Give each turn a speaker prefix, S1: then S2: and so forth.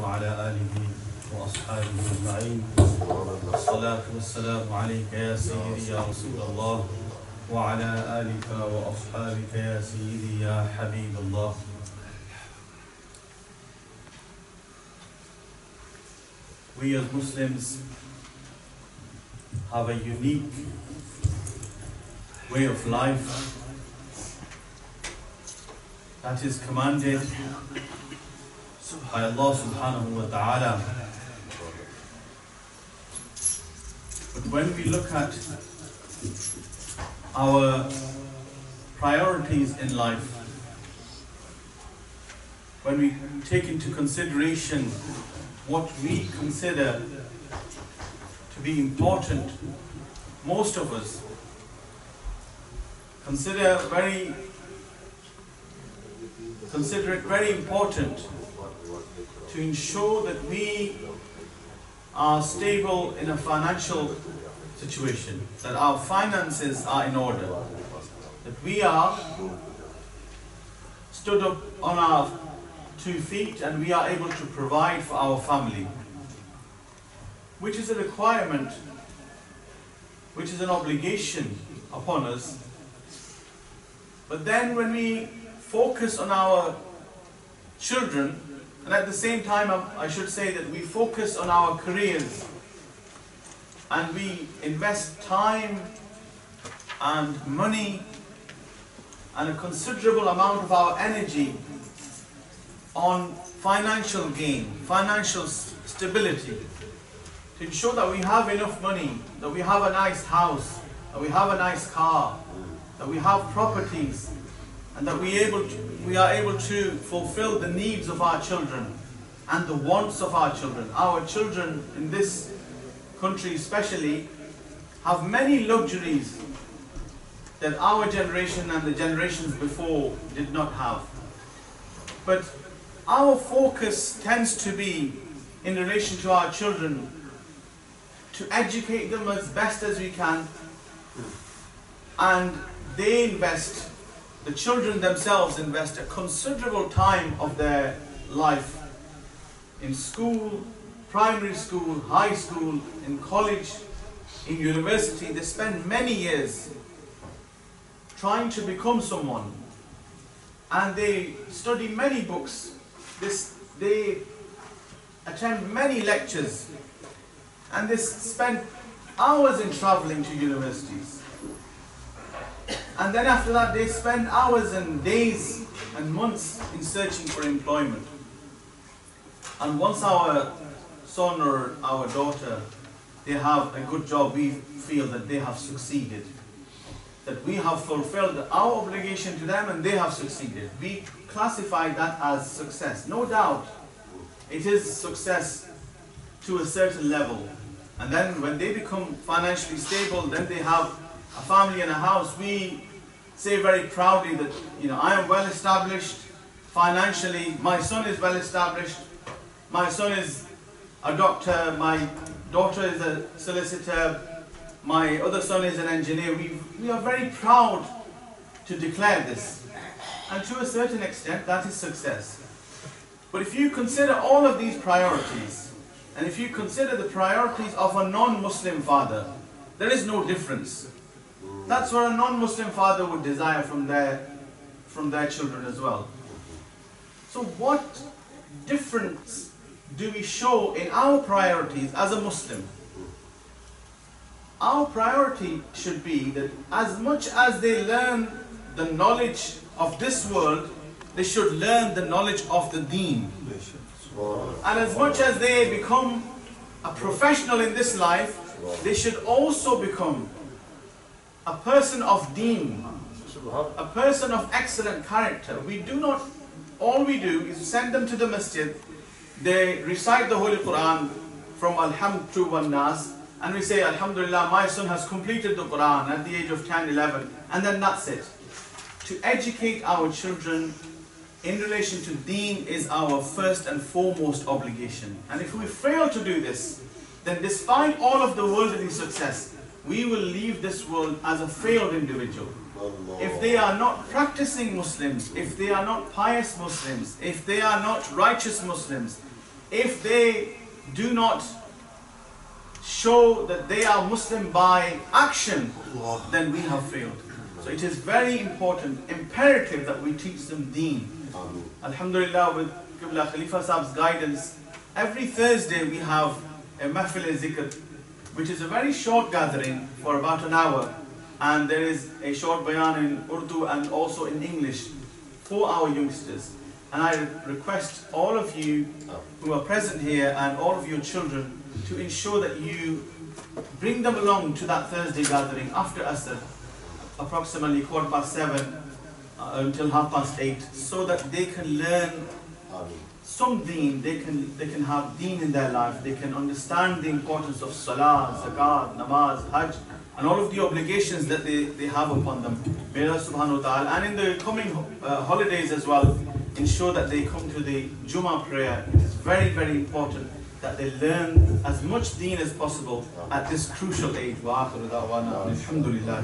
S1: وعلى آله وأصحابه أجمعين. الصلاة والسلام عليك يا سيدي يا رسول الله وعلى آلك وأصحابك يا سيدي يا حبيب الله. We as Muslims have a unique way of life that is commanded by Allah subhanahu wa ta'ala. But when we look at our priorities in life, when we take into consideration what we consider to be important, most of us consider it very important to ensure that we are stable in a financial situation, that our finances are in order, that we are stood up on our 2 feet and we are able to provide for our family, which is a requirement, which is an obligation upon us. But then when we focus on our children, and at the same time I should say that we focus on our careers and we invest time and money and a considerable amount of our energy on financial gain, financial stability, to ensure that we have enough money, that we have a nice house, that we have a nice car, that we have properties, and that we are able to fulfill the needs of our children and the wants of our children. Our children in this country especially have many luxuries that our generation and the generations before did not have. But our focus tends to be in relation to our children, to educate them as best as we can, and the children themselves invest a considerable time of their life in school, primary school, high school, in college, in university. They spend many years trying to become someone, and they study many books. They attend many lectures, and they spend hours in traveling to universities. And then after that they spend hours and days and months in searching for employment. And once our son or our daughter, they have a good job, we feel that they have succeeded, that we have fulfilled our obligation to them and they have succeeded. We classify that as success. No doubt it is success to a certain level. And then when they become financially stable, then they have a family and a house, we say very proudly that, I am well established financially, my son is well established, my son is a doctor, my daughter is a solicitor, my other son is an engineer. We are very proud to declare this, and to a certain extent that is success. But if you consider all of these priorities, and if you consider the priorities of a non-Muslim father, there is no difference. That's what a non-Muslim father would desire from their children as well. So what difference do we show in our priorities as a Muslim? Our priority should be that as much as they learn the knowledge of this world, they should learn the knowledge of the deen. And as much as they become a professional in this life, they should also become a person of deen, a person of excellent character. All we do is send them to the masjid, they recite the Holy Quran from Alhamd to Wan Nas, and we say, Alhamdulillah, my son has completed the Quran at the age of 10, 11, and then that's it. To educate our children in relation to deen is our first and foremost obligation. And if we fail to do this, then despite all of the worldly success, we will leave this world as a failed individual. If they are not practicing Muslims, if they are not pious Muslims, if they are not righteous Muslims, if they do not show that they are Muslim by action, then we have failed. So it is very important, imperative that we teach them deen. Alhamdulillah, with Qibla Khalifa Sahib's guidance, every Thursday we have a Mahfil Zikr, which is a very short gathering for about an hour, and there is a short bayan in Urdu and also in English for our youngsters. And I request all of you who are present here and all of your children to ensure that you bring them along to that Thursday gathering after Asr, approximately 7:15 until 8:30, so that they can learn some deen, they can have deen in their life, they can understand the importance of salah, zakat, namaz, hajj, and all of the obligations that they have upon them. May Allah subhanahu wa ta'ala, and in the coming holidays as well, ensure that they come to the Jumah prayer. It is very, very important that they learn as much deen as possible at this crucial age. Wa akhiru da'wana, alhamdulillah.